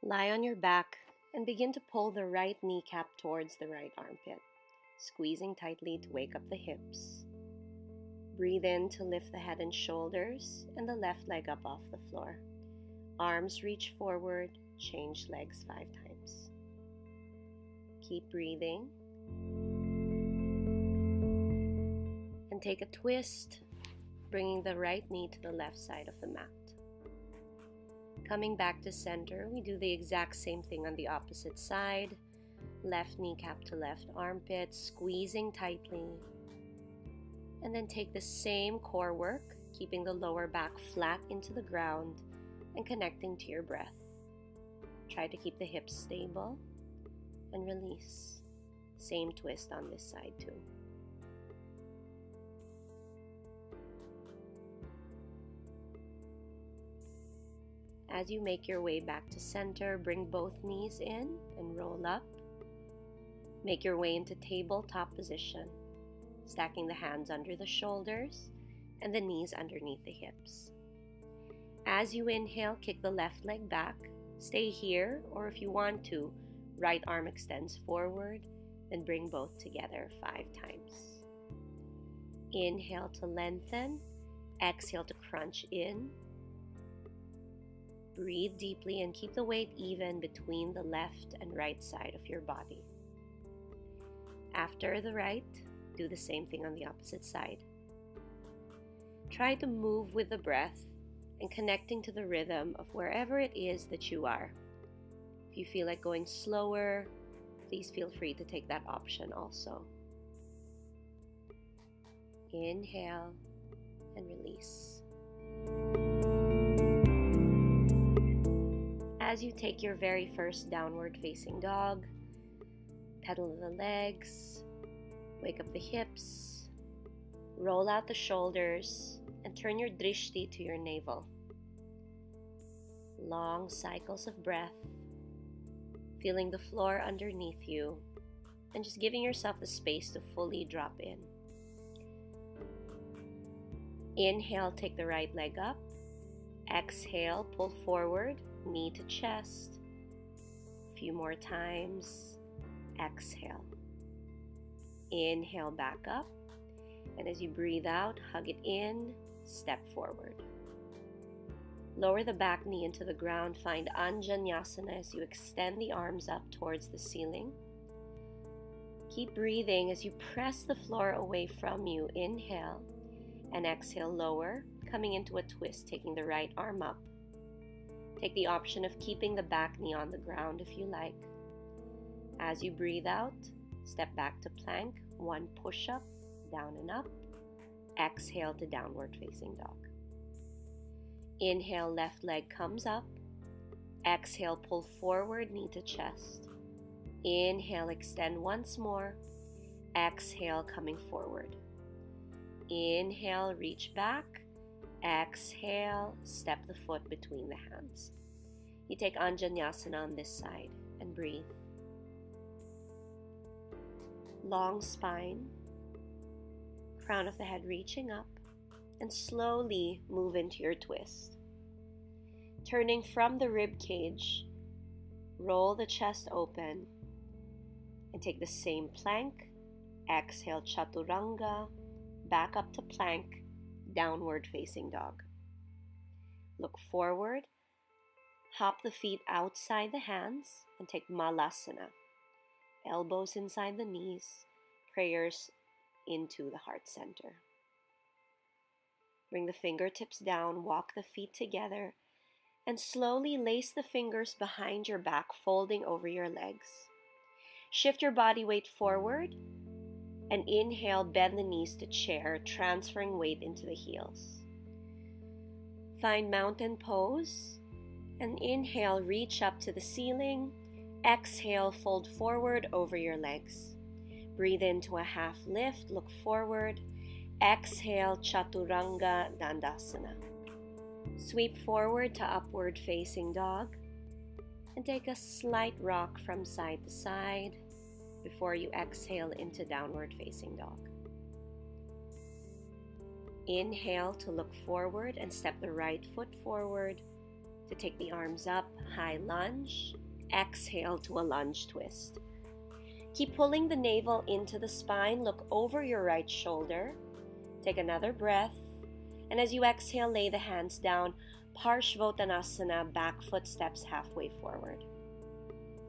Lie on your back and begin to pull the right kneecap towards the right armpit, squeezing tightly to wake up the hips. Breathe in to lift the head and shoulders and the left leg up off the floor. Arms reach forward, change legs 5 times. Keep breathing. And take a twist, bringing the right knee to the left side of the mat. Coming back to center, we do the exact same thing on the opposite side. Left kneecap to left armpit, squeezing tightly. And then take the same core work, keeping the lower back flat into the ground and connecting to your breath. Try to keep the hips stable and release. Same twist on this side too. As you make your way back to center, bring both knees in and roll up. Make your way into tabletop position, stacking the hands under the shoulders and the knees underneath the hips. As you inhale, kick the left leg back. Stay here, or if you want to, right arm extends forward, then bring both together 5 times. Inhale to lengthen, exhale to crunch in. Breathe deeply and keep the weight even between the left and right side of your body. After the right, do the same thing on the opposite side. Try to move with the breath and connecting to the rhythm of wherever it is that you are. If you feel like going slower, please feel free to take that option also. Inhale and release. As you take your very first downward facing dog, pedal the legs, wake up the hips, roll out the shoulders, and turn your drishti to your navel. Long cycles of breath, feeling the floor underneath you, and just giving yourself the space to fully drop in. Inhale, take the right leg up. Exhale, pull forward, knee to chest. A few more times. Exhale. Inhale, back up. And as you breathe out, hug it in, step forward. Lower the back knee into the ground. Find Anjaneyasana as you extend the arms up towards the ceiling. Keep breathing as you press the floor away from you. Inhale and exhale, lower, coming into a twist, taking the right arm up. Take the option of keeping the back knee on the ground if you like. As you breathe out, step back to plank, 1 push-up, down and up. Exhale to downward facing dog. Inhale, left leg comes up. Exhale, pull forward, knee to chest. Inhale, extend once more. Exhale, coming forward. Inhale, reach back. Exhale, step the foot between the hands. You take Anjaneyasana on this side and breathe. Long spine, crown of the head reaching up, and slowly move into your twist. Turning from the rib cage, roll the chest open and take the same plank. Exhale, chaturanga, back up to plank, downward facing dog. Look forward, hop the feet outside the hands and take malasana. Elbows inside the knees, prayers into the heart center. Bring the fingertips down, walk the feet together, and slowly lace the fingers behind your back, folding over your legs. Shift your body weight forward, and inhale, bend the knees to chair, transferring weight into the heels. Find mountain pose, and inhale, reach up to the ceiling. Exhale, fold forward over your legs. Breathe into a half lift, look forward. Exhale, chaturanga dandasana. Sweep forward to upward facing dog, and take a slight rock from side to side before you exhale into downward facing dog. Inhale to look forward and step the right foot forward. To take the arms up, high lunge. Exhale to a lunge twist. Keep pulling the navel into the spine. Look over your right shoulder. Take another breath. And as you exhale, lay the hands down. Parshvottanasana, back foot steps halfway forward.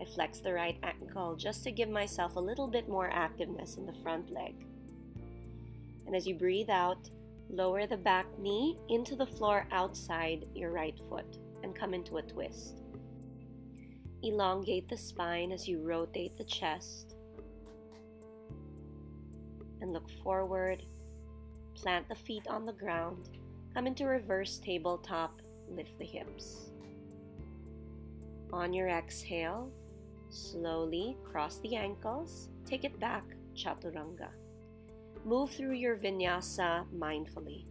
I flex the right ankle just to give myself a little bit more activeness in the front leg. And as you breathe out, lower the back knee into the floor outside your right foot and come into a twist. Elongate the spine as you rotate the chest. And look forward. Plant the feet on the ground. Come into reverse tabletop. Lift the hips. On your exhale, slowly cross the ankles. Take it back, Chaturanga. Move through your vinyasa mindfully.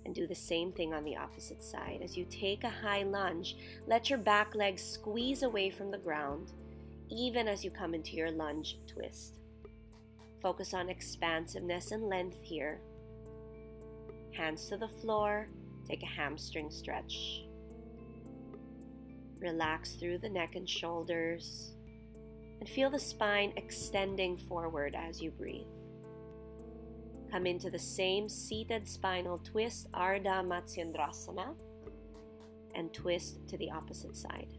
And do the same thing on the opposite side. As you take a high lunge, let your back leg squeeze away from the ground, even as you come into your lunge twist. Focus on expansiveness and length here. Hands to the floor, take a hamstring stretch. Relax through the neck and shoulders, and feel the spine extending forward as you breathe. Come into the same seated spinal twist, Ardha Matsyendrasana, and twist to the opposite side.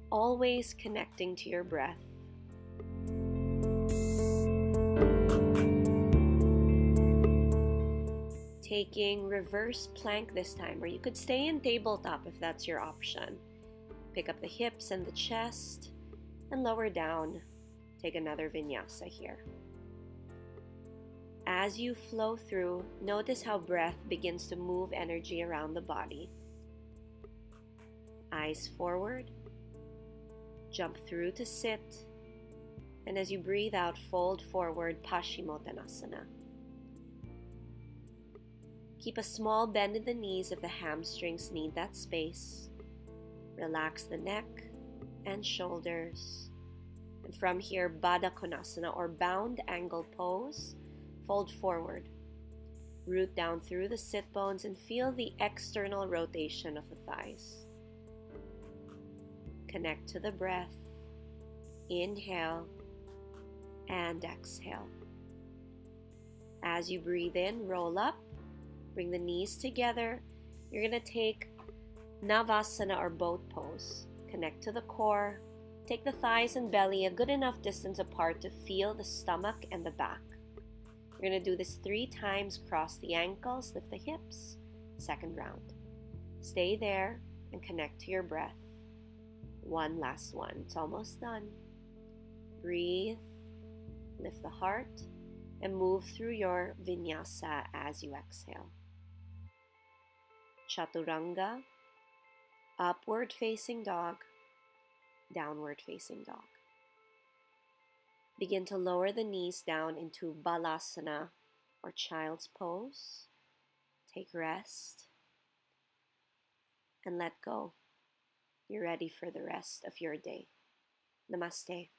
Always connecting to your breath. Taking reverse plank this time, or you could stay in tabletop if that's your option. Pick up the hips and the chest, and lower down. Take another vinyasa here. As you flow through, notice how breath begins to move energy around the body. Eyes forward, jump through to sit, and as you breathe out, fold forward, Paschimottanasana. Keep a small bend in the knees if the hamstrings need that space. Relax the neck and shoulders. And from here, Baddha Konasana, or bound angle pose. Fold forward. Root down through the sit bones and feel the external rotation of the thighs. Connect to the breath. Inhale and exhale. As you breathe in, roll up. Bring the knees together. You're going to take Navasana, or boat pose. Connect to the core. Take the thighs and belly a good enough distance apart to feel the stomach and the back. You're going to do this 3 times. Cross the ankles, lift the hips. Second round. Stay there and connect to your breath. One last one. It's almost done. Breathe. Lift the heart and move through your vinyasa as you exhale. Chaturanga, upward facing dog, downward facing dog. Begin to lower the knees down into Balasana, or child's pose. Take rest and let go. You're ready for the rest of your day. Namaste.